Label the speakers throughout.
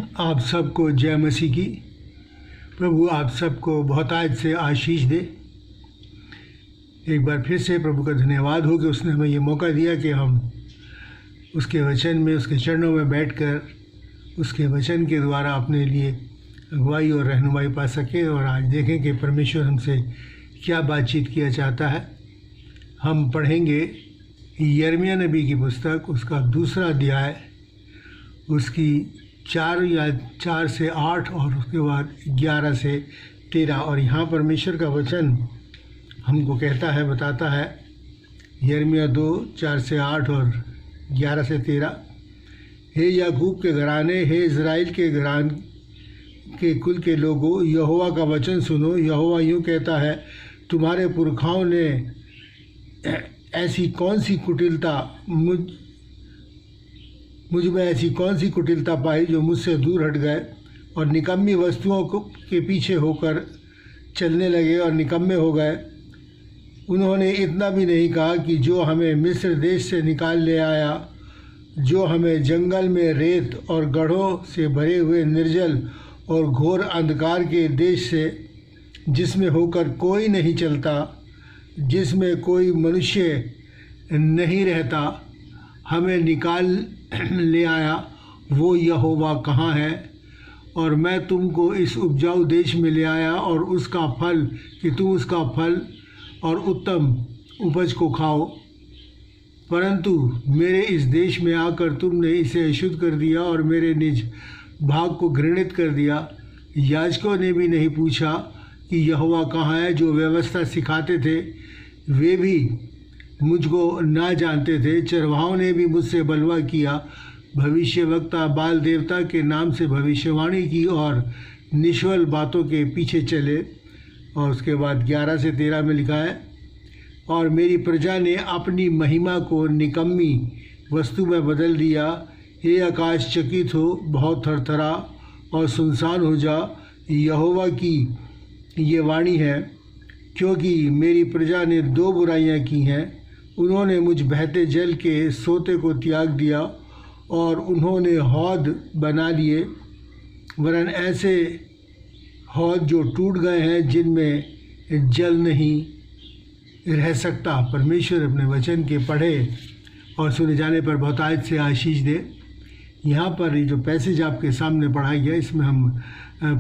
Speaker 1: आप सबको जय मसीह की। प्रभु आप सबको बहुतायत से आशीष दे। एक बार फिर से प्रभु का धन्यवाद हो कि उसने हमें ये मौका दिया कि हम उसके वचन में, उसके चरणों में बैठकर उसके वचन के द्वारा अपने लिए अगुवाई और रहनुमाई पा सके। और आज देखें कि परमेश्वर हमसे क्या बातचीत किया चाहता है। हम पढ़ेंगे यिर्मयाह नबी की पुस्तक, उसका दूसरा अध्याय, उसकी 4 से 8 और उसके बाद 11 से 13। और यहाँ परमेश्वर का वचन हमको कहता है, बताता है, यिर्मयाह 2:4 से 8 और 11 से 13। हे याकूब के घराने, हे इज़राइल के घरान के कुल के लोगों, यहोवा का वचन सुनो। यहोवा यूँ कहता है, तुम्हारे पुरखाओं ने ऐसी कौन सी कुटिलता मुझ में ऐसी कौन सी कुटिलता पाई जो मुझसे दूर हट गए और निकम्मी वस्तुओं के पीछे होकर चलने लगे और निकम्मे हो गए। उन्होंने इतना भी नहीं कहा कि जो हमें मिस्र देश से निकाल ले आया, जो हमें जंगल में रेत और गढ़ों से भरे हुए निर्जल और घोर अंधकार के देश से, जिसमें होकर कोई नहीं चलता, जिसमें कोई मनुष्य नहीं रहता, हमें निकाल ले आया, वो यहोवा कहाँ है। और मैं तुमको इस उपजाऊ देश में ले आया और उसका फल, कि तुम उसका फल और उत्तम उपज को खाओ। परंतु मेरे इस देश में आकर तुमने इसे अशुद्ध कर दिया और मेरे निज भाग को घृणित कर दिया। याजकों ने भी नहीं पूछा कि यहोवा कहाँ है। जो व्यवस्था सिखाते थे वे भी मुझको ना जानते थे। चरवाहों ने भी मुझसे बलवा किया। भविष्यवक्ता बाल देवता के नाम से भविष्यवाणी की और निष्फल बातों के पीछे चले। और उसके बाद 11 से 13 में लिखा है, और मेरी प्रजा ने अपनी महिमा को निकम्मी वस्तु में बदल दिया। हे आकाश चकित हो, बहुत थरथरा और सुनसान हो जा। यहोवा की ये वाणी है, क्योंकि मेरी प्रजा ने 2 बुराइयां की हैं। उन्होंने मुझ बहते जल के सोते को त्याग दिया और उन्होंने हौद बना लिए, वरन ऐसे हौद जो टूट गए हैं, जिनमें जल नहीं रह सकता। परमेश्वर अपने वचन के पढ़े और सुने जाने पर बहुतायत से आशीष दे। यहाँ पर जो पैसेज आपके सामने पढ़ा गया, इसमें हम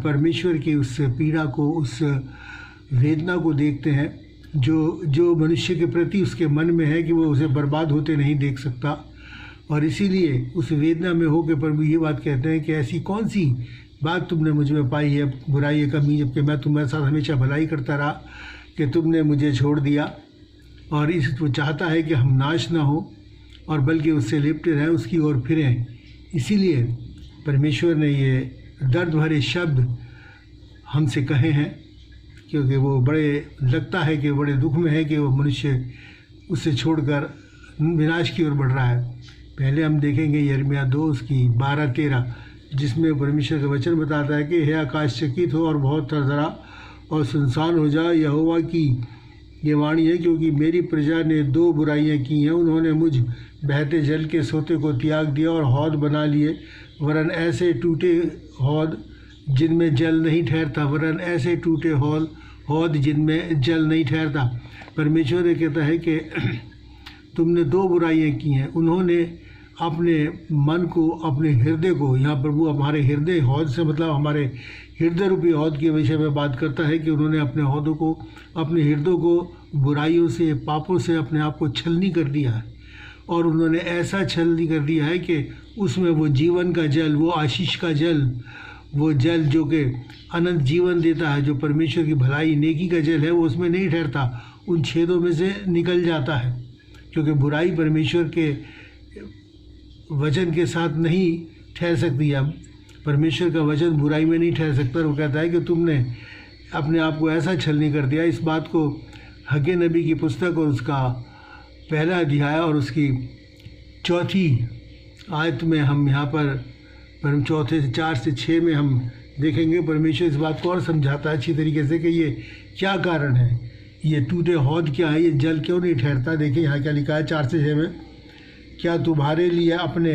Speaker 1: परमेश्वर की उस पीड़ा को, उस वेदना को देखते हैं जो मनुष्य के प्रति उसके मन में है कि वो उसे बर्बाद होते नहीं देख सकता। और इसीलिए उस वेदना में हो के प्रभु ये बात कहते हैं कि ऐसी कौन सी बात तुमने मुझ में पाई है, बुराई है, कमी, जबकि मैं तुम्हारे साथ हमेशा भलाई करता रहा, कि तुमने मुझे छोड़ दिया। और वो चाहता है कि हम नाश ना हो और बल्कि उससे लिपटे रहें, उसकी ओर फिरें। इसीलिए परमेश्वर ने ये दर्द भरे शब्द हमसे कहे हैं, क्योंकि वो बड़े लगता है कि बड़े दुख में है कि वो मनुष्य उससे छोड़कर विनाश की ओर बढ़ रहा है। पहले हम देखेंगे यिर्मयाह 2 उसकी 12-13, जिसमें परमेश्वर का वचन बताता है कि हे आकाश चकित हो और बहुत थरथरा और सुनसान हो जा। यहोवा की ये वाणी है, क्योंकि मेरी प्रजा ने 2 बुराइयां की हैं। उन्होंने मुझ बहते जल के सोते को त्याग दिया और हौद बना लिए, वरन ऐसे टूटे हौद जिनमें जल नहीं ठहरता, वरन ऐसे टूटे हौद जिनमें जल नहीं ठहरता। परमेश्वर ये कहता है कि तुमने 2 बुराइयां की हैं। उन्होंने अपने मन को, अपने हृदय को, यहाँ प्रभु हमारे हृदय, हौद से मतलब हमारे हृदय रूपी हौद के विषय में बात करता है कि उन्होंने अपने हौदों को, अपने हृदय को बुराइयों से, पापों से अपने आप को छलनी कर दिया है। और उन्होंने ऐसा छलनी कर दिया है कि उसमें वो जीवन का जल, वो आशीष का जल, वो जल जो कि अनंत जीवन देता है, जो परमेश्वर की भलाई नेकी का जल है, वो उसमें नहीं ठहरता, उन छेदों में से निकल जाता है। क्योंकि बुराई परमेश्वर के वचन के साथ नहीं ठहर सकती है। परमेश्वर का वचन बुराई में नहीं ठहर सकता। वो कहता है कि तुमने अपने आप को ऐसा छलनी कर दिया। इस बात को हग्गे नबी की पुस्तक और उसका 1 अध्याय और उसकी 4 आयत में हम यहाँ पर 4 से 6 में हम देखेंगे। परमेश्वर इस बात को और समझाता है अच्छी तरीके से कि ये क्या कारण है, ये टूटे हौद क्या है, ये जल क्यों नहीं ठहरता। देखिए यहाँ क्या लिखा है 4 से 6 में, क्या तुम्हारे लिए अपने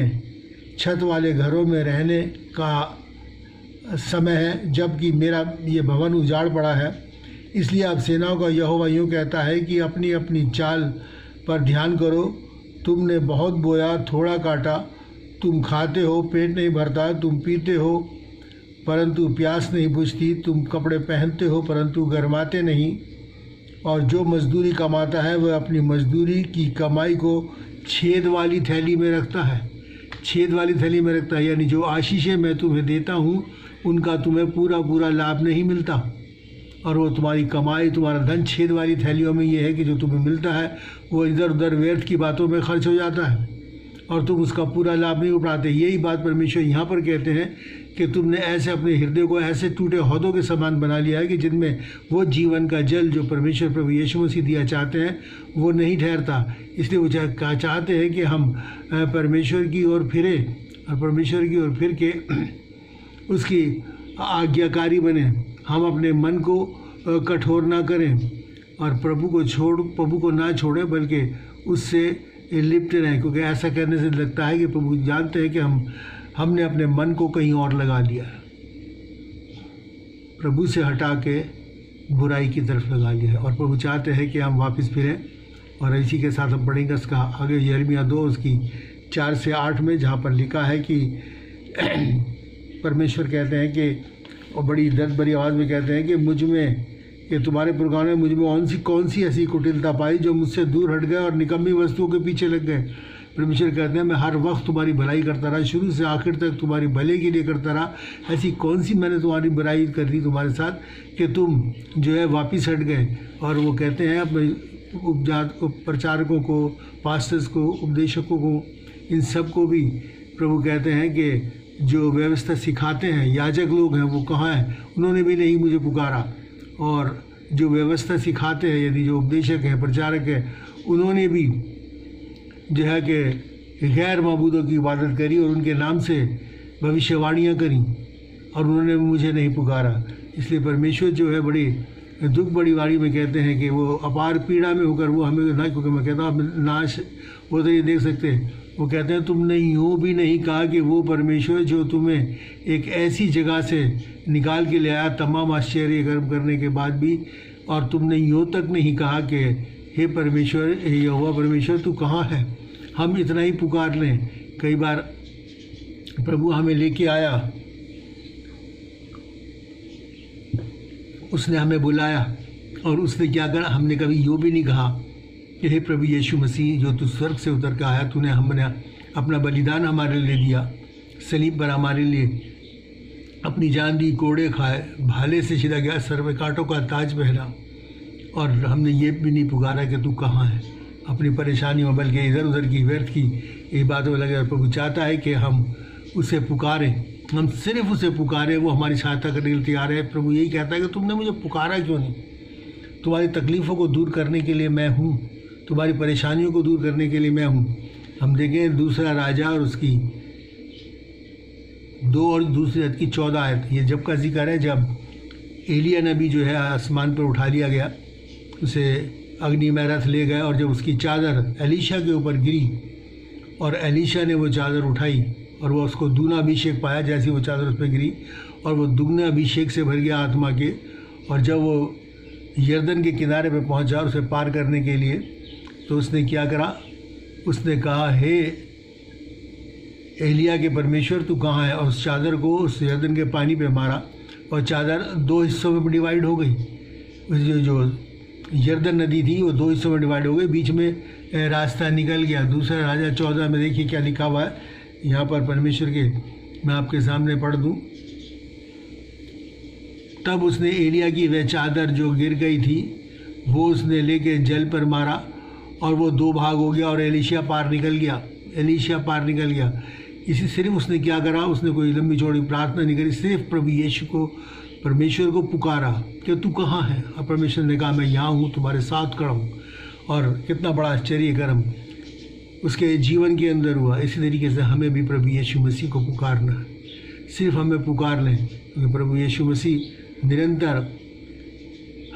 Speaker 1: छत वाले घरों में रहने का समय है जबकि मेरा ये भवन उजाड़ पड़ा है। इसलिए अब सेनाओं का यहोवा यूँ कहता है कि अपनी अपनी चाल पर ध्यान करो। तुमने बहुत बोया, थोड़ा काटा। तुम खाते हो, पेट नहीं भरता। तुम पीते हो परंतु प्यास नहीं बुझती। तुम कपड़े पहनते हो परंतु गर्माते नहीं। और जो मजदूरी कमाता है वह अपनी मजदूरी की कमाई को छेद वाली थैली में रखता है। छेद वाली थैली में रखता है यानी जो आशीषें मैं तुम्हें देता हूँ उनका तुम्हें पूरा पूरा लाभ नहीं मिलता। और वो तुम्हारी कमाई, तुम्हारा धन छेद वाली थैलियों में ये है कि जो तुम्हें मिलता है वो इधर उधर व्यर्थ की बातों में खर्च हो जाता है और तुम उसका पूरा लाभ नहीं उठाते। यही बात परमेश्वर यहाँ पर कहते हैं कि तुमने ऐसे अपने हृदय को ऐसे टूटे हौदों के समान बना लिया है कि जिनमें वो जीवन का जल जो परमेश्वर प्रभु यीशु मसीह दिया चाहते हैं वो नहीं ठहरता। इसलिए वो चाहते हैं कि हम परमेश्वर की ओर फिरें और परमेश्वर की ओर फिर के उसकी आज्ञाकारी बने। हम अपने मन को कठोर ना करें और प्रभु को ना छोड़ें बल्कि उससे लिपटे रहें, क्योंकि ऐसा करने से लगता है कि प्रभु जानते हैं कि हमने अपने मन को कहीं और लगा लिया, प्रभु से हटा के बुराई की तरफ लगा लिया है। और प्रभु चाहते हैं कि हम वापस फिरें। और इसी के साथ हम पढ़ेंगे इसका आगे यिर्मयाह 2 उसकी 4 से 8 में, जहाँ पर लिखा है कि परमेश्वर कहते हैं कि और बड़ी दर्द भरी आवाज़ में कहते हैं कि मुझ में, कि तुम्हारे पुरखाओं ने मुझ में कौन सी ऐसी कुटिलता पाई जो मुझसे दूर हट गए और निकम्मी वस्तुओं के पीछे लग गए। परमेश्वर कहते हैं मैं हर वक्त तुम्हारी भलाई करता रहा, शुरू से आखिर तक तुम्हारी भले के लिए करता रहा। ऐसी कौन सी मैंने तुम्हारी बुराई कर दी तुम्हारे साथ कि तुम जो है वापिस हट गए। और वो कहते हैं अपने प्रचारकों को, पास्टर्स को, उपदेशकों को, इन सब को भी प्रभु कहते हैं कि जो व्यवस्था सिखाते हैं, याजक लोग हैं वो कहाँ हैं, उन्होंने भी नहीं मुझे पुकारा। और जो व्यवस्था सिखाते हैं यदि जो उपदेशक हैं, प्रचारक हैं, उन्होंने भी जो है कि गैर माबूदों की इबादत करी और उनके नाम से भविष्यवाणियाँ करी और उन्होंने मुझे नहीं पुकारा। इसलिए परमेश्वर जो है बड़ी दुख बड़ी वाणी में कहते हैं कि वो अपार पीड़ा में होकर वो हमें ना, क्योंकि मैं कहता हूँ नाश वो तो ये देख सकते हैं। वो कहते हैं तुमने यूँ भी नहीं कहा कि वो परमेश्वर जो तुम्हें एक ऐसी जगह से निकाल के ले आया तमाम आश्चर्य कर्म करने के बाद भी, और तुमने यूँ तक नहीं कहा कि हे परमेश्वर, हे यहोवा परमेश्वर तू कहाँ है, हम इतना ही पुकार लें। कई बार प्रभु हमें लेके आया, उसने हमें बुलाया और उसने क्या करा, हमने कभी यूँ भी नहीं कहा कि हे प्रभु यीशु मसीह जो तू स्वर्ग से उतर के आया, तूने हमने अपना बलिदान हमारे लिए दिया, सलीब पर हमारे लिए अपनी जान दी, कोड़े खाए, भाले से छिदा गया, सर पे कांटों का ताज पहना, और हमने ये भी नहीं पुकारा कि तू कहाँ है अपनी परेशानियों, बल्कि इधर उधर की व्यर्थ की ये बातों में लगे। और प्रभु चाहता है कि हम उसे पुकारें, हम सिर्फ उसे पुकारें, वो हमारी सहायता करने के लिए तैयार है। प्रभु यही कहता है कि तुमने मुझे पुकारा क्यों नहीं, तुम्हारी तकलीफ़ों को दूर करने के लिए मैं हूँ, तुम्हारी परेशानियों को दूर करने के लिए मैं हूँ। हम देखें दूसरा राजा और उसकी 2 और दूसरी अध्याय की 14 आयत, ये जब का जिक्र है जब एलिया नबी जो है आसमान पर उठा लिया गया, उसे अग्नि में रथ ले गए, और जब उसकी चादर एलीशा के ऊपर गिरी और एलीशा ने वो चादर उठाई और वो उसको दूना अभिषेक पाया, जैसी वो चादर उस पर गिरी और वो दुगना अभिषेक से भर गया आत्मा के। और जब वो यर्दन के किनारे पे पहुंचा उसे पार करने के लिए, तो उसने क्या करा, उसने कहा हे एलिया के परमेश्वर तू कहाँ है, और उस चादर को उस यर्दन के पानी पे मारा और चादर 2 हिस्सों में डिवाइड हो गई। जो यर्दन नदी थी वो 2 हिस्सों में डिवाइड हो गई, बीच में रास्ता निकल गया। दूसरा राजा 14 में देखिए क्या लिखा हुआ है यहाँ पर परमेश्वर के, मैं आपके सामने पढ़ दूँ। तब उसने एलिया की वह चादर जो गिर गई थी वो उसने लेके जल पर मारा और वो 2 भाग हो गया और एलीशा पार निकल गया। इसी सिर्फ उसने क्या करा, उसने कोई लंबी चौड़ी प्रार्थना नहीं करी, सिर्फ प्रभु यीशु को, परमेश्वर को पुकारा कि तू कहाँ है, और परमेश्वर ने कहा मैं यहाँ हूँ, तुम्हारे साथ खड़ा हूँ। और कितना बड़ा आश्चर्य कर्म उसके जीवन के अंदर हुआ। इसी तरीके से हमें भी प्रभु यीशु मसीह को पुकारना है, सिर्फ हमें पुकार लें, क्योंकि प्रभु यीशु मसीह निरंतर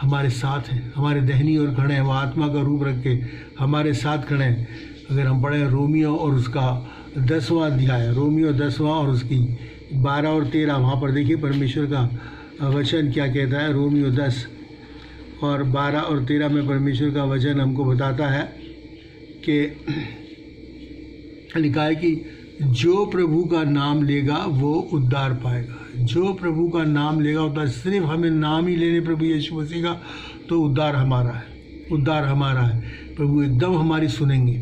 Speaker 1: हमारे साथ हैं, हमारे दहनी और खड़े हैं, वो आत्मा का रूप रख के हमारे साथ खड़े हैं। अगर हम पढ़ें रोमियो और उसका 10वां अध्याय, रोमियो 10वां और उसकी 12 और 13 वहाँ पर देखिए परमेश्वर का वचन क्या कहता है। रोमियो 10 और 12 और 13 में परमेश्वर का वचन हमको बताता है कि लिखा है कि जो प्रभु का नाम लेगा वो उद्धार पाएगा। जो प्रभु का नाम लेगा उद्धार। सिर्फ हमें नाम ही लेने प्रभु यीशु मसीह का तो उद्धार हमारा है, उद्धार हमारा है। प्रभु एकदम हमारी सुनेंगे,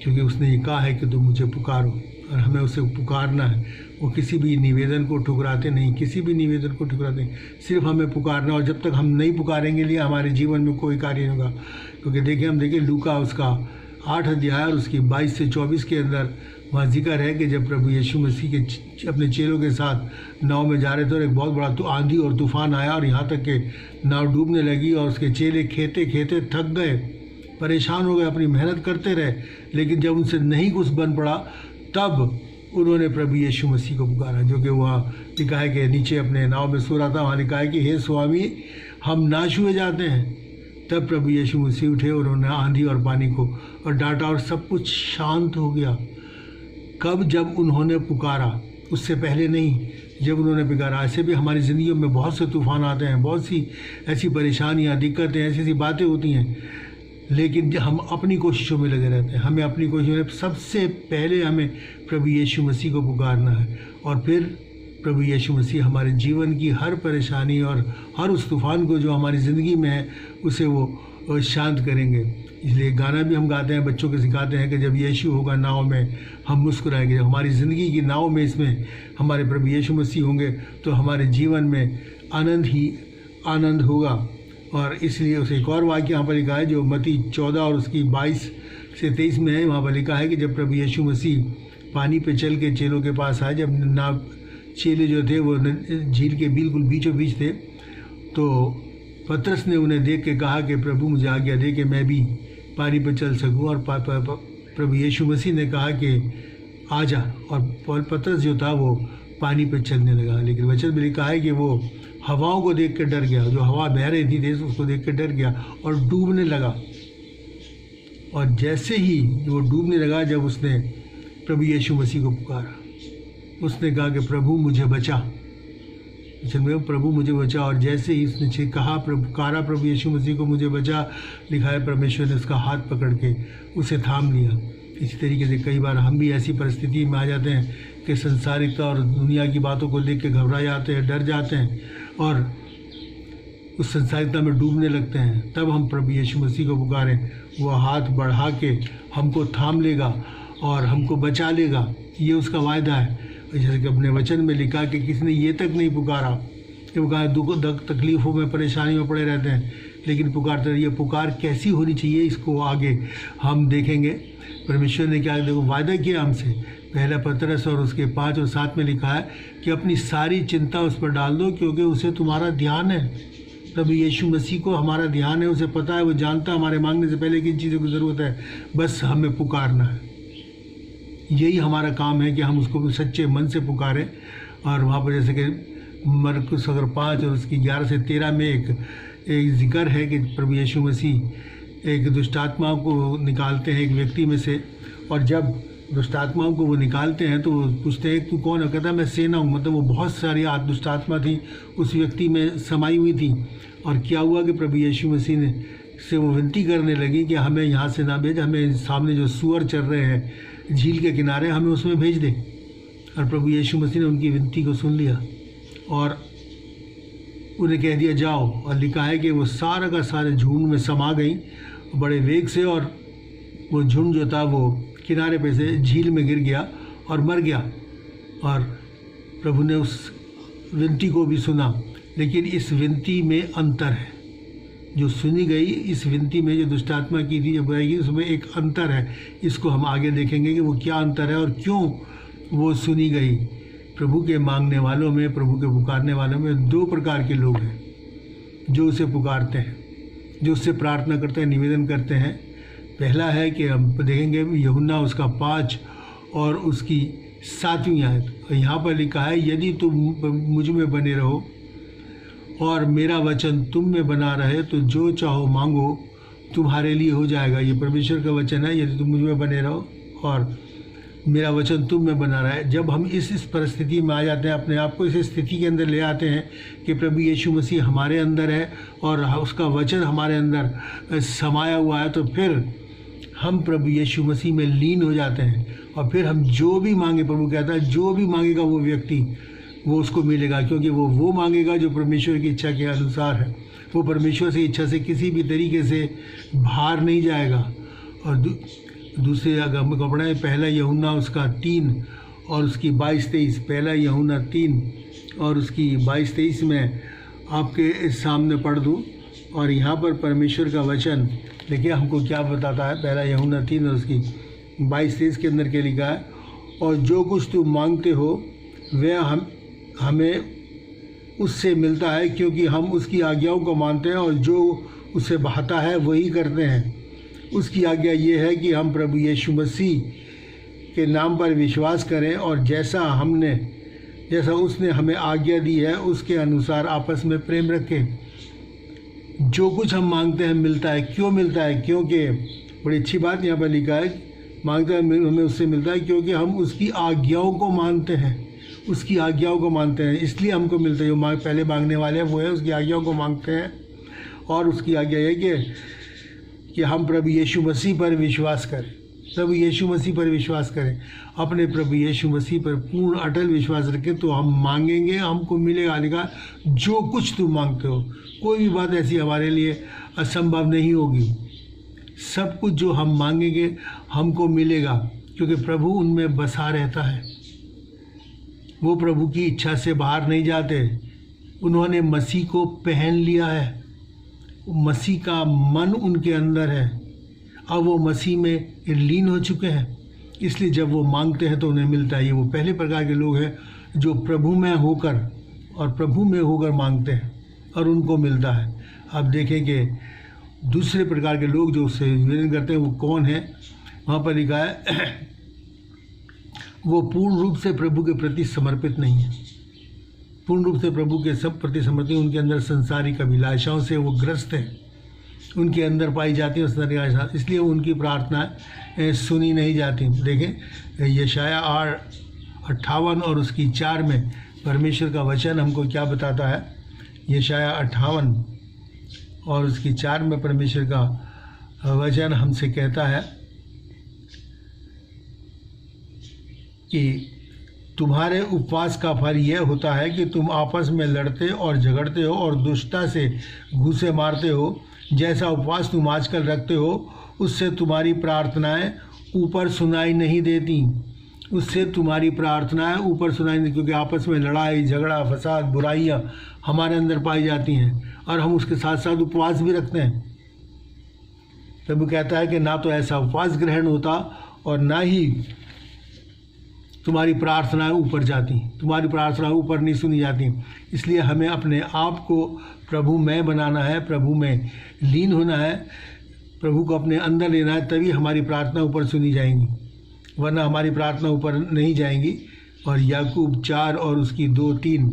Speaker 1: क्योंकि उसने ये कहा है कि तुम मुझे पुकारो, और हमें उसे पुकारना है। वो किसी भी निवेदन को ठुकराते नहीं, किसी भी निवेदन को ठुकराते नहीं, सिर्फ हमें पुकारना। और जब तक हम नहीं पुकारेंगे लिए हमारे जीवन में कोई कार्य नहीं होगा। क्योंकि देखिए, हम देखिए लूका उसका 8 अध्याय और उसकी 22 से 24 के अंदर वहाँ जिक्र है कि जब प्रभु यीशु मसीह के अपने चेलों के साथ नाव में जा रहे थे और एक बहुत बड़ा आंधी और तूफान आया और यहाँ तक कि नाव डूबने लगी और उसके चेले खेते खेते थक गए, परेशान हो गए, अपनी मेहनत करते रहे, लेकिन जब उनसे नहीं कुछ बन पड़ा तब उन्होंने प्रभु यीशु मसीह को पुकारा, जो कि वहाँ लिखा है कि नीचे अपने नाव में सो रहा था। वहाँ लिखा है कि हे स्वामी, हम नाश हुए जाते हैं। तब प्रभु यीशु मसीह उठे और उन्होंने आंधी और पानी को और डांटा और सब कुछ शांत हो गया। कब? जब उन्होंने पुकारा, उससे पहले नहीं, जब उन्होंने पुकारा। ऐसे भी हमारी ज़िंदगियों में बहुत से तूफान आते हैं, बहुत सी ऐसी परेशानियाँ, दिक्कतें, ऐसी ऐसी बातें होती हैं, लेकिन हम अपनी कोशिशों में लगे रहते हैं। हमें अपनी कोशिशों में सबसे पहले हमें प्रभु यीशु मसीह को पुकारना है, और फिर प्रभु यीशु मसीह हमारे जीवन की हर परेशानी और हर उस तूफान को जो हमारी ज़िंदगी में है उसे वो शांत करेंगे। इसलिए गाना भी हम गाते हैं, बच्चों को सिखाते हैं कि जब यीशु होगा नाव में हम मुस्कुराएंगे। जब हमारी ज़िंदगी की नाव में इसमें हमारे प्रभु यीशु मसीह होंगे तो हमारे जीवन में आनंद ही आनंद होगा। और इसलिए उसे एक और वाक्य यहाँ पर लिखा है जो मत्ती 14 और उसकी 22 से 23 में है। वहाँ पर लिखा है कि जब प्रभु यीशु मसीह पानी पे चल के चेलों के पास आए, जब नाव चेले जो थे वो झील के बिल्कुल बीचों बीच थे, तो पतरस ने उन्हें देख के कहा कि प्रभु मुझे आज्ञा दे कि मैं भी पानी पर चल सकूं। और प्रभु यीशु मसीह ने कहा कि आ जा, और पतरस जो था वो पानी पर चलने लगा। लेकिन वचन में लिखा है कि वो हवाओं को देख के डर गया, जो हवा बह रही थी तेज उसको देख के डर गया और डूबने लगा। और जैसे ही वो डूबने लगा, जब उसने प्रभु यीशु मसीह को पुकारा, उसने कहा कि प्रभु मुझे बचा, प्रभु मुझे बचा। और जैसे ही उसने कहा पुकारा प्रभु यीशु मसीह को मुझे बचा, लिखा है परमेश्वर ने उसका हाथ पकड़ के उसे थाम लिया। इसी तरीके से कई बार हम भी ऐसी परिस्थिति में आ जाते हैं कि संसारिकता और दुनिया की बातों को लेकर घबरा जाते हैं, डर जाते हैं और उस संसारिकता में डूबने लगते हैं। तब हम प्रभु यीशु मसीह को पुकारें, वो हाथ बढ़ा के हमको थाम लेगा और हमको बचा लेगा। ये उसका वायदा है। जैसे कि अपने वचन में लिखा कि किसी ने ये तक नहीं पुकारा कि वो कहा दुख तकलीफ़ों में परेशानियों में पड़े रहते हैं, लेकिन पुकारते रहिए। पुकार कैसी होनी चाहिए इसको आगे हम देखेंगे। परमेश्वर ने क्या देखो वायदा किया हमसे, पहला पतरस और उसके 5 और 7 में लिखा है कि अपनी सारी चिंता उस पर डाल दो क्योंकि उसे तुम्हारा ध्यान है। प्रभु यीशु मसीह को हमारा ध्यान है, उसे पता है, वो जानता है हमारे मांगने से पहले किन चीज़ों की ज़रूरत है, बस हमें पुकारना है। यही हमारा काम है कि हम उसको सच्चे मन से पुकारें। और वहाँ पर जैसे कि मरकुस अगर 5 और उसकी 11 से 13 में एक जिक्र है कि प्रभु यीशु मसीह एक दुष्टात्माओं को निकालते हैं एक व्यक्ति में से, और जब दुष्टात्माओं को वो निकालते हैं तो वो पूछते हैं तू कौन है? कहता है मैं सेना हूँ। मतलब वो बहुत सारी दुष्टात्मा थी उस व्यक्ति में समाई हुई थी। और क्या हुआ कि प्रभु यीशु मसीह ने से वो विनती करने लगी कि हमें यहाँ से ना भेज, हमें सामने जो सुअर चल रहे हैं झील के किनारे, हमें उसमें भेज दे। और प्रभु यीशु मसीह ने उनकी विनती को सुन लिया और उन्हें कह दिया जाओ। और लिखा है कि वो सारा का सारे झुंड में समा गई बड़े वेग से, और वो झुंड जो था वो किनारे पे से झील में गिर गया और मर गया। और प्रभु ने उस विनती को भी सुना। लेकिन इस विनती में अंतर है, जो सुनी गई इस विनती में जो दुष्टात्मा की थी, जो बुराई की, उसमें एक अंतर है। इसको हम आगे देखेंगे कि वो क्या अंतर है और क्यों वो सुनी गई। प्रभु के मांगने वालों में, प्रभु के पुकारने वालों में 2 प्रकार के लोग हैं जो उसे पुकारते हैं, जो उससे प्रार्थना करते हैं, निवेदन करते हैं। पहला है कि हम देखेंगे यूहन्ना उसका 5 और उसकी 7वीं आयत। यहाँ पर लिखा है यदि तुम मुझ में बने रहो और मेरा वचन तुम में बना रहे तो जो चाहो मांगो तुम्हारे लिए हो जाएगा। ये परमेश्वर का वचन है, यदि तुम मुझ में बने रहो और मेरा वचन तुम में बना रहा है। जब हम इस परिस्थिति में आ जाते हैं, अपने आप को इस स्थिति के अंदर ले आते हैं कि प्रभु यीशु मसीह हमारे अंदर है और उसका वचन हमारे अंदर समाया हुआ है, तो फिर हम प्रभु यीशु मसीह में लीन हो जाते हैं और फिर हम जो भी मांगे, प्रभु कहता है जो भी मांगेगा वो व्यक्ति वो उसको मिलेगा, क्योंकि वो मांगेगा जो परमेश्वर की इच्छा के अनुसार है। वो परमेश्वर की इच्छा से किसी भी तरीके से बाहर नहीं जाएगा। और दूसरे अगर हम पढ़ें पहला यूहन्ना उसका 3 और उसकी 22-23, पहला यूहन्ना 3 और उसकी 22-23 में आपके सामने पढ़ दूँ। और यहाँ पर परमेश्वर का वचन देखिए हमको क्या बताता है। पहला यूहन्ना 3 और उसकी 22-23 के अंदर क्या लिखा है, और जो कुछ तुम मांगते हो वह हमें उससे मिलता है, क्योंकि हम उसकी आज्ञाओं को मानते हैं और जो उसे बहाता है वही करते हैं। उसकी आज्ञा ये है कि हम प्रभु यीशु मसीह के नाम पर विश्वास करें और जैसा उसने हमें आज्ञा दी है उसके अनुसार आपस में प्रेम रखें। जो कुछ हम मांगते हैं मिलता है। क्यों मिलता है? क्योंकि बड़ी अच्छी बात यहाँ पर लिखा है, मांगते हैं हमें उससे मिलता है क्योंकि हम उसकी आज्ञाओं को मानते हैं। उसकी आज्ञाओं को मानते हैं, इसलिए हमको मिलता है। जो पहले मांगने वाले हैं वो है उसकी आज्ञाओं को मांगते हैं। और उसकी आज्ञा है कि हम प्रभु यीशु मसीह पर विश्वास करें। प्रभु यीशु मसीह पर विश्वास करें, अपने प्रभु यीशु मसीह पर पूर्ण अटल विश्वास रखें तो हम मांगेंगे, हमको मिलेगा। लिखा जो कुछ तुम मांगते हो, कोई भी बात ऐसी हमारे लिए असंभव नहीं होगी। सब कुछ जो हम मांगेंगे हमको मिलेगा, क्योंकि प्रभु उनमें बसा रहता है। वो प्रभु की इच्छा से बाहर नहीं जाते। उन्होंने मसीह को पहन लिया है, मसीह का मन उनके अंदर है। अब वो मसीह में लीन हो चुके हैं, इसलिए जब वो मांगते हैं तो उन्हें मिलता है। ये वो पहले प्रकार के लोग हैं जो प्रभु में होकर मांगते हैं और उनको मिलता है। अब देखें कि दूसरे प्रकार के लोग जो उससे निवेदन करते हैं वो कौन है। वहाँ पर लिखा है वो पूर्ण रूप से प्रभु के प्रति समर्पित नहीं है। पूर्ण रूप से प्रभु के सब प्रति समर्पित, उनके अंदर संसारिक अभिलाषाओं से वो ग्रस्त हैं, उनके अंदर पाई जाती है संसारिक अभिलाषा, इसलिए उनकी प्रार्थना सुनी नहीं जाती। देखें यशाया 58 और उसकी 4 में परमेश्वर का वचन हमको क्या बताता है। यशाया 58 और उसकी 4 में परमेश्वर का वचन हमसे कहता है कि तुम्हारे उपवास का फल यह होता है कि तुम आपस में लड़ते और झगड़ते हो और दुष्टता से घूंसे मारते हो। जैसा उपवास तुम आजकल रखते हो उससे तुम्हारी प्रार्थनाएं ऊपर सुनाई नहीं देती। क्योंकि आपस में लड़ाई झगड़ा फसाद बुराइयां हमारे अंदर पाई जाती हैं और हम उसके साथ साथ उपवास भी रखते हैं। प्रभु कहता है कि ना तो ऐसा उपवास ग्रहण होता और ना ही तुम्हारी प्रार्थनाएं ऊपर जाती, तुम्हारी प्रार्थनाएं ऊपर नहीं सुनी जाती। इसलिए हमें अपने आप को प्रभु में बनाना है, प्रभु में लीन होना है, प्रभु को अपने अंदर लेना है, तभी हमारी प्रार्थना ऊपर सुनी जाएंगी, वरना हमारी प्रार्थना ऊपर नहीं जाएंगी। और याकूब 4 और उसकी 2-3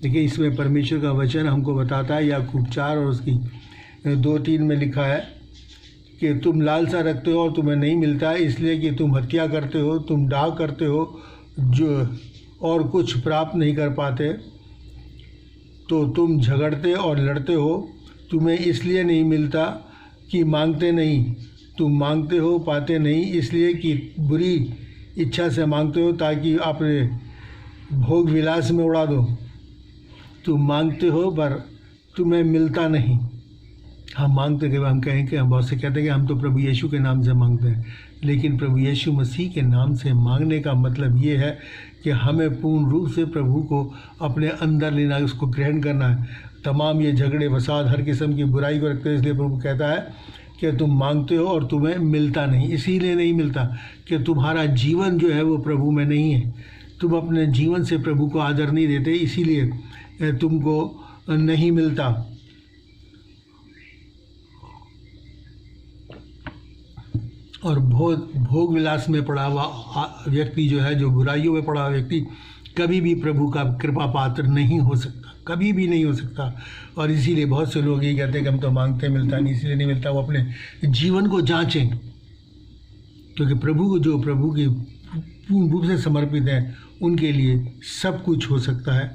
Speaker 1: देखिए, इसमें परमेश्वर का वचन हमको बताता है। याकूब 4 और उसकी 2-3 में लिखा है कि तुम लालसा रखते हो और तुम्हें नहीं मिलता है, इसलिए कि तुम हत्या करते हो, तुम डाह करते हो जो और कुछ प्राप्त नहीं कर पाते, तो तुम झगड़ते और लड़ते हो। तुम्हें इसलिए नहीं मिलता कि मांगते नहीं, तुम मांगते हो पाते नहीं, इसलिए कि बुरी इच्छा से मांगते हो ताकि अपने भोग विलास में उड़ा दो। तुम मांगते हो पर तुम्हें मिलता नहीं। हम मांगते कि हम कहें कि हम बहुत से कहते हैं कि हम तो प्रभु यीशु के नाम से मांगते हैं, लेकिन प्रभु यीशु मसीह के नाम से मांगने का मतलब ये है कि हमें पूर्ण रूप से प्रभु को अपने अंदर लेना है, उसको ग्रहण करना है। तमाम ये झगड़े फसाद हर किस्म की बुराई को रखते हैं, इसलिए प्रभु कहता है कि तुम मांगते हो और तुम्हें मिलता नहीं। इसीलिए नहीं मिलता कि तुम्हारा जीवन जो है वो प्रभु में नहीं है, तुम अपने जीवन से प्रभु को आदर नहीं देते, इसीलिए तुमको नहीं मिलता। और भोग विलास में पड़ा हुआ व्यक्ति जो है, जो बुराइयों में पड़ा हुआ व्यक्ति कभी भी प्रभु का कृपा पात्र नहीं हो सकता, कभी भी नहीं हो सकता। और इसीलिए बहुत से लोग ये कहते हैं कि हम तो मांगते हैं मिलता नहीं, इसलिए नहीं मिलता। वो अपने जीवन को जांचें, क्योंकि प्रभु की पूर्ण रूप से समर्पित हैं उनके लिए सब कुछ हो सकता है।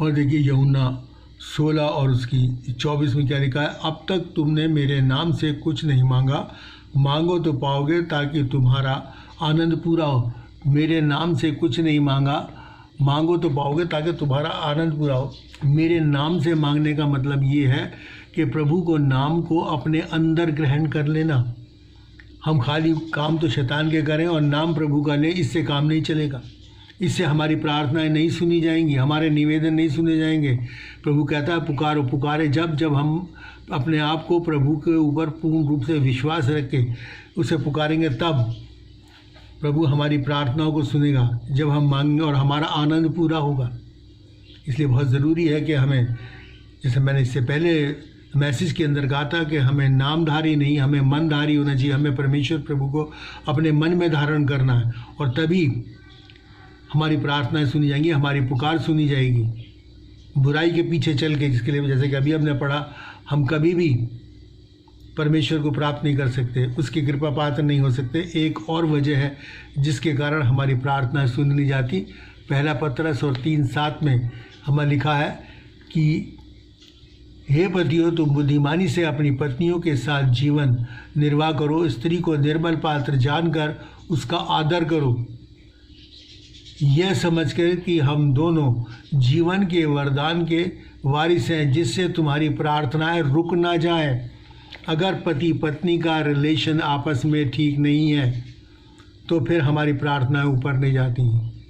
Speaker 1: और देखिए यूहन्ना 16 और उसकी 24 में क्या लिखा है, अब तक तुमने मेरे नाम से कुछ नहीं मांगा, मांगो तो पाओगे ताकि तुम्हारा आनंद पूरा हो। मेरे नाम से कुछ नहीं मांगा, मांगो तो पाओगे ताकि तुम्हारा आनंद पूरा हो। मेरे नाम से मांगने का मतलब ये है कि प्रभु को नाम को अपने अंदर ग्रहण कर लेना। हम खाली काम तो शैतान के करें और नाम प्रभु का लें, इससे काम नहीं चलेगा। इससे हमारी प्रार्थनाएं नहीं सुनी जाएंगी, हमारे निवेदन नहीं सुने जाएंगे। प्रभु कहता है पुकारो, पुकारे जब हम अपने आप को प्रभु के ऊपर पूर्ण रूप से विश्वास रख के उसे पुकारेंगे, तब प्रभु हमारी प्रार्थनाओं को सुनेगा जब हम मांगेंगे और हमारा आनंद पूरा होगा। इसलिए बहुत ज़रूरी है कि हमें, जैसे मैंने इससे पहले मैसेज के अंदर कहा था, कि हमें नामधारी नहीं, हमें मनधारी होना चाहिए। हमें परमेश्वर प्रभु को अपने मन में धारण करना है और तभी हमारी प्रार्थनाएं सुनी जाएंगी, हमारी पुकार सुनी जाएगी। बुराई के पीछे चल के, जिसके लिए जैसे कि अभी हमने पढ़ा, हम कभी भी परमेश्वर को प्राप्त नहीं कर सकते, उसकी कृपा पात्र नहीं हो सकते। एक और वजह है जिसके कारण हमारी प्रार्थना सुन नहीं जाती। पहला पत्रस और 3:7 में हमें लिखा है कि हे पतियों, तुम बुद्धिमानी से अपनी पत्नियों के साथ जीवन निर्वाह करो, स्त्री को निर्मल पात्र जानकर उसका आदर करो, यह समझकर कि हम दोनों जीवन के वरदान के वारिस हैं, जिससे तुम्हारी प्रार्थनाएं रुक ना जाएं। अगर पति पत्नी का रिलेशन आपस में ठीक नहीं है तो फिर हमारी प्रार्थनाएं ऊपर नहीं जाती।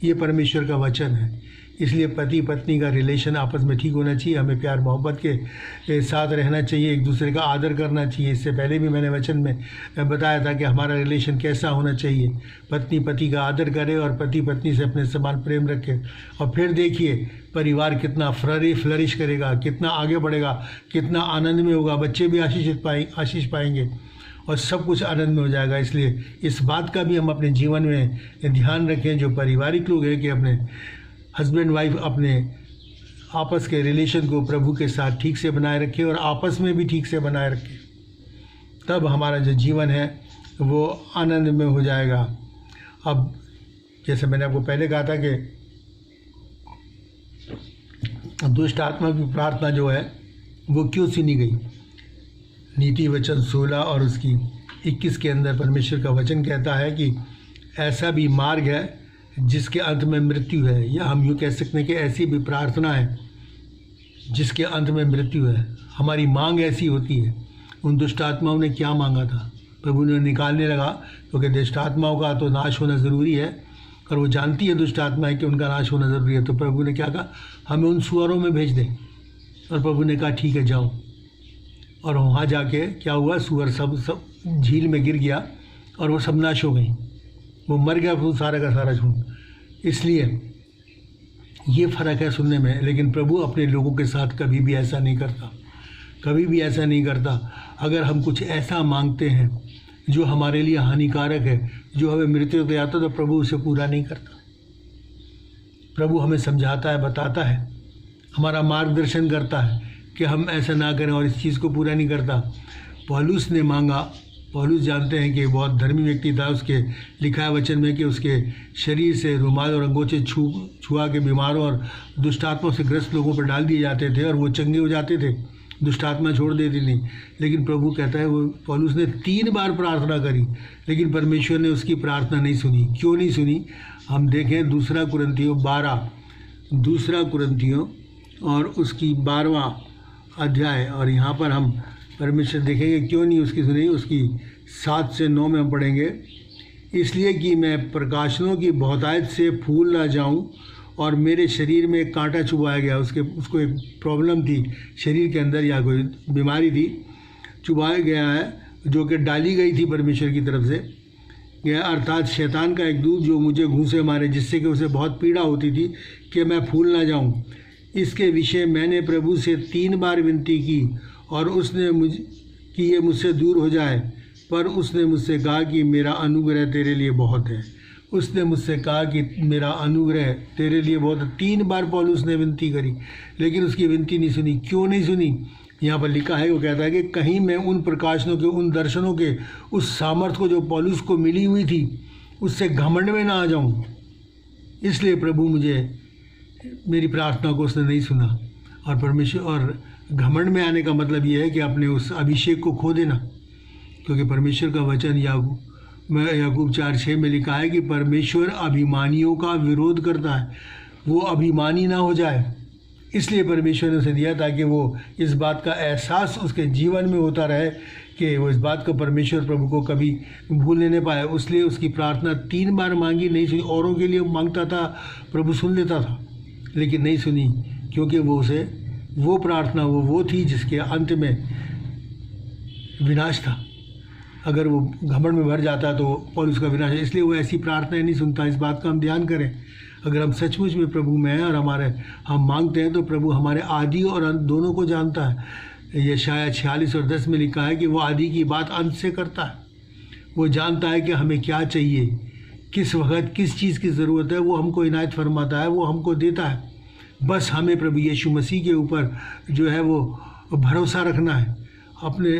Speaker 1: ये परमेश्वर का वचन है। इसलिए पति पत्नी का रिलेशन आपस में ठीक होना चाहिए। हमें प्यार मोहब्बत के साथ रहना चाहिए, एक दूसरे का आदर करना चाहिए। इससे पहले भी मैंने वचन में बताया था कि हमारा रिलेशन कैसा होना चाहिए। पत्नी पति का आदर करे और पति पत्नी से अपने समान प्रेम रखे, और फिर देखिए परिवार कितना फ्लरिश करेगा, कितना आगे बढ़ेगा, कितना आनंद में होगा। बच्चे भी आशीष पाएंगे और सब कुछ आनंद में हो जाएगा। इसलिए इस बात का भी हम अपने जीवन में ध्यान रखें, जो पारिवारिक लोग हैं, कि अपने हस्बैंड वाइफ अपने आपस के रिलेशन को प्रभु के साथ ठीक से बनाए रखें और आपस में भी ठीक से बनाए रखें। तब हमारा जो जीवन है वो आनंद में हो जाएगा। अब जैसे मैंने आपको पहले कहा था कि दुष्ट आत्मा की प्रार्थना जो है वो क्यों सुनी गई। नीति वचन 16 और उसकी 21 के अंदर परमेश्वर का वचन कहता है कि ऐसा भी मार्ग है जिसके अंत में मृत्यु है, या हम यूँ कह सकते हैं कि ऐसी भी प्रार्थना है जिसके अंत में मृत्यु है। हमारी मांग ऐसी होती है। उन दुष्ट आत्माओं ने क्या मांगा था, प्रभु ने निकालने लगा, क्योंकि दुष्ट आत्माओं का तो नाश होना ज़रूरी है और वो जानती है दुष्ट आत्माएं कि उनका नाश होना ज़रूरी है। तो प्रभु ने क्या कहा, हमें उन सुअरों में भेज दें। और प्रभु ने कहा ठीक है जाओ। और वहाँ जाके क्या हुआ, सुअर सब झील में गिर गया और वो सब नाश हो गई, वो मर गया वो सारा का सारा झुंड। इसलिए ये फ़र्क है सुनने में। लेकिन प्रभु अपने लोगों के साथ कभी भी ऐसा नहीं करता, कभी भी ऐसा नहीं करता। अगर हम कुछ ऐसा मांगते हैं जो हमारे लिए हानिकारक है, जो हमें मृत्यु दे आता, तो प्रभु उसे पूरा नहीं करता। प्रभु हमें समझाता है, बताता है, हमारा मार्गदर्शन करता है कि हम ऐसा ना करें, और इस चीज़ को पूरा नहीं करता। पौलुस ने मांगा। पौलुस जानते हैं कि बहुत धर्मी व्यक्ति था। उसके लिखा है वचन में कि उसके शरीर से रुमाल और अंगोछे छुआ के बीमारों और दुष्ट आत्मा से ग्रस्त लोगों पर डाल दिए जाते थे और वो चंगे हो जाते थे, दुष्ट आत्मा छोड़ देती थी। लेकिन प्रभु कहता है, वो पौलुस ने 3 बार प्रार्थना करी, लेकिन परमेश्वर ने उसकी प्रार्थना नहीं सुनी। क्यों नहीं सुनी, हम देखें 2 कुरिन्थियों और उसकी 12वां अध्याय, और यहाँ पर हम परमेश्वर देखेंगे क्यों नहीं उसकी सुनी। उसकी 7 से 9 में हम पढ़ेंगे, इसलिए कि मैं प्रकाशनों की बहुतायत से फूल ना जाऊं और मेरे शरीर में एक कांटा चुभाया गया। उसको एक प्रॉब्लम थी शरीर के अंदर, या कोई बीमारी थी, चुभाया गया है, जो कि डाली गई थी परमेश्वर की तरफ से, यह अर्थात शैतान का एक दूत जो मुझे घूंसे मारे, जिससे कि उसे बहुत पीड़ा होती थी कि मैं फूल ना जाऊं। इसके विषय मैंने प्रभु से 3 बार विनती की और उसने कि ये मुझसे दूर हो जाए, पर उसने मुझसे कहा कि मेरा अनुग्रह तेरे लिए बहुत है। उसने मुझसे कहा कि मेरा अनुग्रह तेरे लिए बहुत है। 3 बार पौलुस ने विनती करी, लेकिन उसकी विनती नहीं सुनी। क्यों नहीं सुनी, यहाँ पर लिखा है, वो कहता है कि कहीं मैं उन प्रकाशनों के, उन दर्शनों के, उस सामर्थ्य को जो पौलुस को मिली हुई थी, उससे घमंड में ना आ जाऊं, इसलिए प्रभु मुझे मेरी प्रार्थना को उसने नहीं सुना। और परमेश्वर, और घमंड में आने का मतलब ये है कि अपने उस अभिषेक को खो देना, क्योंकि परमेश्वर का वचन याकूब 4:6 में लिखा है कि परमेश्वर अभिमानियों का विरोध करता है, वो अभिमानी ना हो जाए। इसलिए परमेश्वर ने उसे दिया ताकि वो इस बात का एहसास उसके जीवन में होता रहे कि वो इस बात को परमेश्वर प्रभु को कभी भूलने नहीं पाए। इसलिए उसकी प्रार्थना 3 बार मांगी, नहीं सुनी। औरों के लिए मांगता था, प्रभु सुन लेता था, लेकिन नहीं सुनी, क्योंकि वो उसे वो प्रार्थना वो थी जिसके अंत में विनाश था। अगर वो घमंड में भर जाता तो पौलुस का विनाश है, इसलिए वो ऐसी प्रार्थनाएं नहीं सुनता। इस बात का हम ध्यान करें। अगर हम सचमुच में प्रभु में हैं और हम मांगते हैं तो प्रभु हमारे आदि और अंत दोनों को जानता है। यशायाह 46:10 में लिखा है कि वो आदि की बात अंत से करता है। वो जानता है कि हमें क्या चाहिए, किस वक्त किस चीज़ की ज़रूरत है, वो हमको इनायत फरमाता है, वो हमको देता है। बस हमें प्रभु यीशु मसीह के ऊपर जो है वो भरोसा रखना है, अपने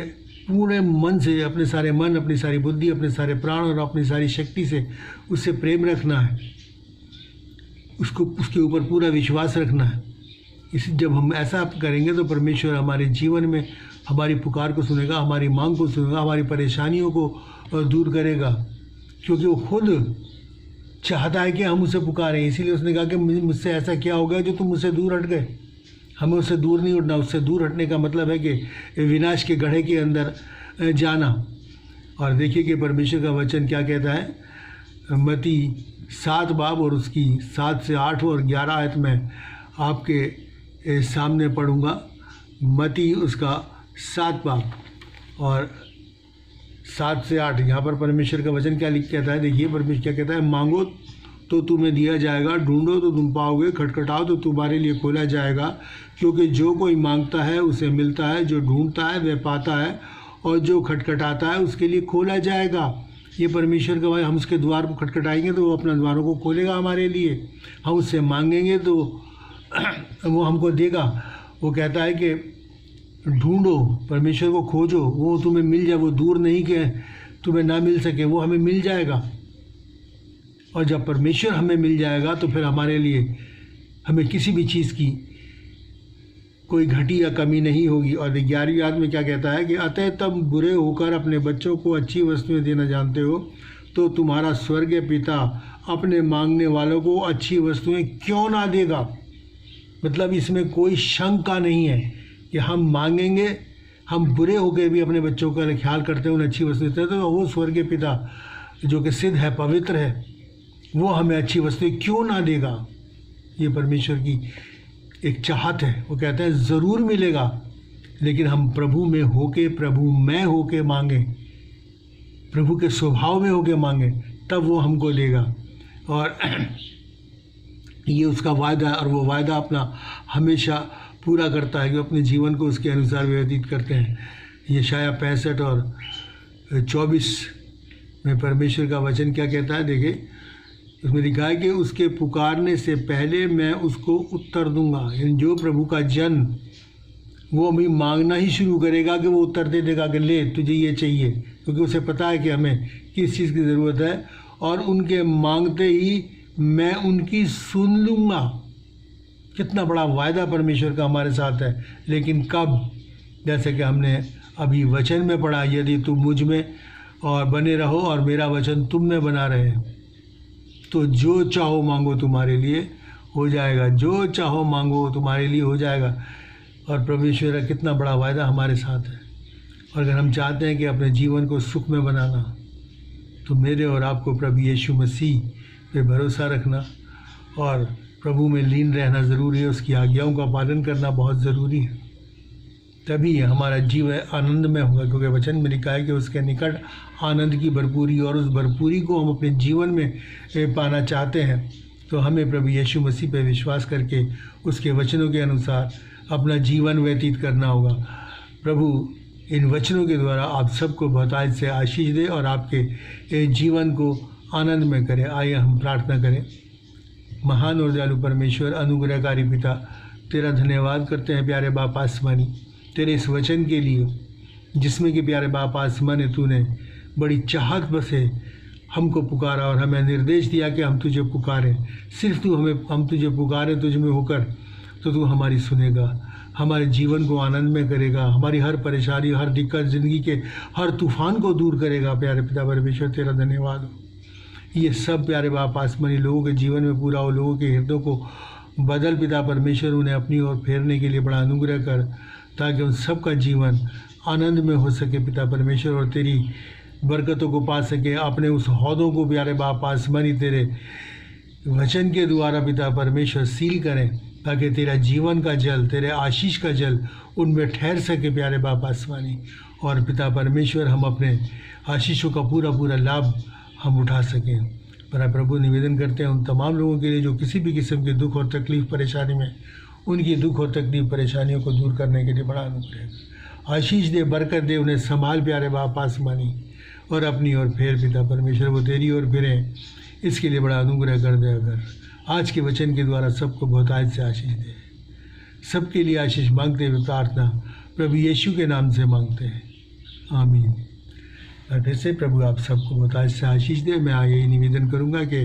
Speaker 1: पूरे मन से, अपने सारे मन, अपनी सारी बुद्धि, अपने सारे प्राण और अपनी सारी शक्ति से उससे प्रेम रखना है, उसके ऊपर पूरा विश्वास रखना है। जब हम ऐसा करेंगे तो परमेश्वर हमारे जीवन में हमारी पुकार को सुनेगा, हमारी मांग को सुनेगा, हमारी परेशानियों को दूर करेगा, क्योंकि वो खुद चाहता है कि हम उसे पुकारें। इसीलिए उसने कहा कि मुझसे ऐसा क्या हो गया जो तुम मुझसे दूर हट गए। हमें उससे दूर नहीं उठना। उससे दूर हटने का मतलब है कि विनाश के गड्ढे के अंदर जाना। और देखिए कि परमेश्वर का वचन क्या कहता है, मत्ती 7 बाब और उसकी 7 से 8 और 11 आयत में आपके सामने पढ़ूंगा। मत्ती उसका 7 बाब और 7 से 8, यहाँ पर परमेश्वर का वचन क्या लिख कहता है। देखिए परमेश्वर क्या कहता है, मांगो तो तुम्हें दिया जाएगा, ढूंढो तो तुम पाओगे, खटखटाओ तो तुम्हारे लिए खोला जाएगा। क्योंकि जो कोई मांगता है उसे मिलता है, जो ढूंढता है वह पाता है, और जो खटखटाता है उसके लिए खोला जाएगा। ये परमेश्वर का भाई, हम उसके द्वार को खटखटाएंगे तो वो अपना द्वारों को खोलेगा हमारे लिए। हम उससे मांगेंगे तो वो हमको देगा। वो कहता है कि ढूंढो, परमेश्वर को खोजो, वो तुम्हें मिल जाए। वो दूर नहीं कि तुम्हें ना मिल सके, वो हमें मिल जाएगा। और जब परमेश्वर हमें मिल जाएगा तो फिर हमारे लिए, हमें किसी भी चीज़ की कोई घटी या कमी नहीं होगी। और 11वीं आयत में क्या कहता है कि अतः तब बुरे होकर अपने बच्चों को अच्छी वस्तुएं देना जानते हो तो तुम्हारा स्वर्गीय पिता अपने मांगने वालों को अच्छी वस्तुएं क्यों ना देगा। मतलब इसमें कोई शंका नहीं है कि हम मांगेंगे, हम बुरे होकर भी अपने बच्चों का ख्याल करते हैं, उन्हें अच्छी वस्तुएं देते हैं, तो वो स्वर्गीय पिता जो कि सिद्ध है, पवित्र है, वो हमें अच्छी वस्तुएं क्यों ना देगा। ये परमेश्वर की एक चाहत है। वो कहते हैं ज़रूर मिलेगा, लेकिन हम प्रभु में होके, प्रभु में होके मांगे, प्रभु के स्वभाव में होके मांगे, तब वो हमको देगा। और ये उसका वायदा है, और वो वायदा अपना हमेशा पूरा करता है कि अपने जीवन को उसके अनुसार व्यतीत करते हैं। यशायाह 65 और 24 में परमेश्वर का वचन क्या कहता है, देखिए उसमें लिखा है कि उसके पुकारने से पहले मैं उसको उत्तर दूंगा। यानी जो प्रभु का जन, वो अभी मांगना ही शुरू करेगा कि वो उत्तर दे देगा कि ले तुझे ये चाहिए, क्योंकि उसे पता है कि हमें किस चीज़ की ज़रूरत है। और उनके मांगते ही मैं उनकी सुन लूँगा। कितना बड़ा वायदा परमेश्वर का हमारे साथ है। लेकिन कब? जैसे कि हमने अभी वचन में पढ़ा, यदि तुम मुझ में और बने रहो और मेरा वचन तुम में बना रहे, तो जो चाहो मांगो तुम्हारे लिए हो जाएगा। जो चाहो मांगो तुम्हारे लिए हो जाएगा। और परमेश्वर का कितना बड़ा वायदा हमारे साथ है। और अगर हम चाहते हैं कि अपने जीवन को सुख में बनाना, तो मेरे और आपको प्रभु यीशु मसीह पे भरोसा रखना और प्रभु में लीन रहना ज़रूरी है। उसकी आज्ञाओं का पालन करना बहुत ज़रूरी है। तभी हमारा जीवन आनंद में होगा, क्योंकि वचन में लिखा है कि उसके निकट आनंद की भरपूरी, और उस भरपूरी को हम अपने जीवन में पाना चाहते हैं तो हमें प्रभु यीशु मसीह पर विश्वास करके उसके वचनों के अनुसार अपना जीवन व्यतीत करना होगा। प्रभु इन वचनों के द्वारा आप सबको बहुतायत से आशीष दे और आपके जीवन को आनंद में करे। आइए हम प्रार्थना करें। महान और दयालु परमेश्वर, अनुग्रहकारी पिता, तेरा धन्यवाद करते हैं प्यारे बाप आसमानी, तेरे इस वचन के लिए जिसमें कि प्यारे बाप आसमानी तूने बड़ी चाहत बसे हमको पुकारा और हमें निर्देश दिया कि हम तुझे पुकारें। सिर्फ हम तुझे पुकारें तुझ में होकर, तो तू हमारी सुनेगा, हमारे जीवन को आनंद में करेगा, हमारी हर परेशानी, हर दिक्कत, ज़िंदगी के हर तूफान को दूर करेगा। प्यारे पिता परमेश्वर, तेरा धन्यवाद हो। ये सब प्यारे बाप आसमानी लोगों के जीवन में पूरा हो, लोगों के हृदयों को बदल पिता परमेश्वर, उन्हें अपनी ओर फेरने के लिए बड़ा अनुग्रह कर, ताकि उन सब का जीवन आनंद में हो सके पिता परमेश्वर, और तेरी बरकतों को पा सके। अपने उस हौदों को प्यारे बाप आसमानी तेरे वचन के द्वारा पिता परमेश्वर सील करें, ताकि तेरा जीवन का जल, तेरे आशीष का जल उनमें ठहर सके प्यारे बाप आसमानी। और पिता परमेश्वर, हम अपने आशीषों का पूरा पूरा लाभ हम उठा सकें। पर प्रभु, निवेदन करते हैं उन तमाम लोगों के लिए जो किसी भी किस्म के दुख और तकलीफ़ परेशानी में, उनकी दुख और तकलीफ़ परेशानियों को दूर करने के लिए बड़ा अनुग्रह, आशीष दे, बरकत दे, उन्हें संभाल प्यारे बाप आसमानी, और अपनी ओर फेर पिता परमेश्वर, वो तेरी ओर फिरें, इसके लिए बड़ा अनुग्रह कर दे। अगर आज के वचन के द्वारा सबको बहुतायत से आशीष दे। सबके लिए आशीष मांगते हुए प्रार्थना प्रभु यीशु के नाम से मांगते हैं, आमीन। और फिर से प्रभु आप सबको बहुतायत से आशीष दे। मैं यही निवेदन करूंगा कि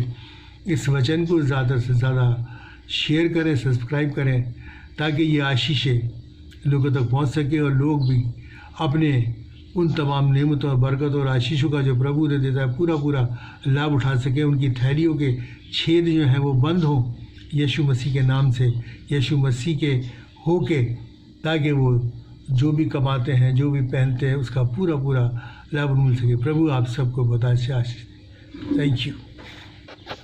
Speaker 1: इस वचन को ज़्यादा से ज़्यादा शेयर करें, सब्सक्राइब करें, ताकि ये आशीषें लोगों तक पहुंच सके और लोग भी अपने उन तमाम नेमतों और बरकतों और आशीषों का जो प्रभु दे देता है पूरा पूरा लाभ उठा सके। उनकी थैलियों के छेद जो हैं वो बंद हों यीशु मसीह के नाम से, यीशु मसीह के होके, ताकि वो जो भी कमाते हैं, जो भी पहनते हैं, उसका पूरा पूरा लाभ मिल सके। प्रभु आप सबको बता से आशीष। Thank you.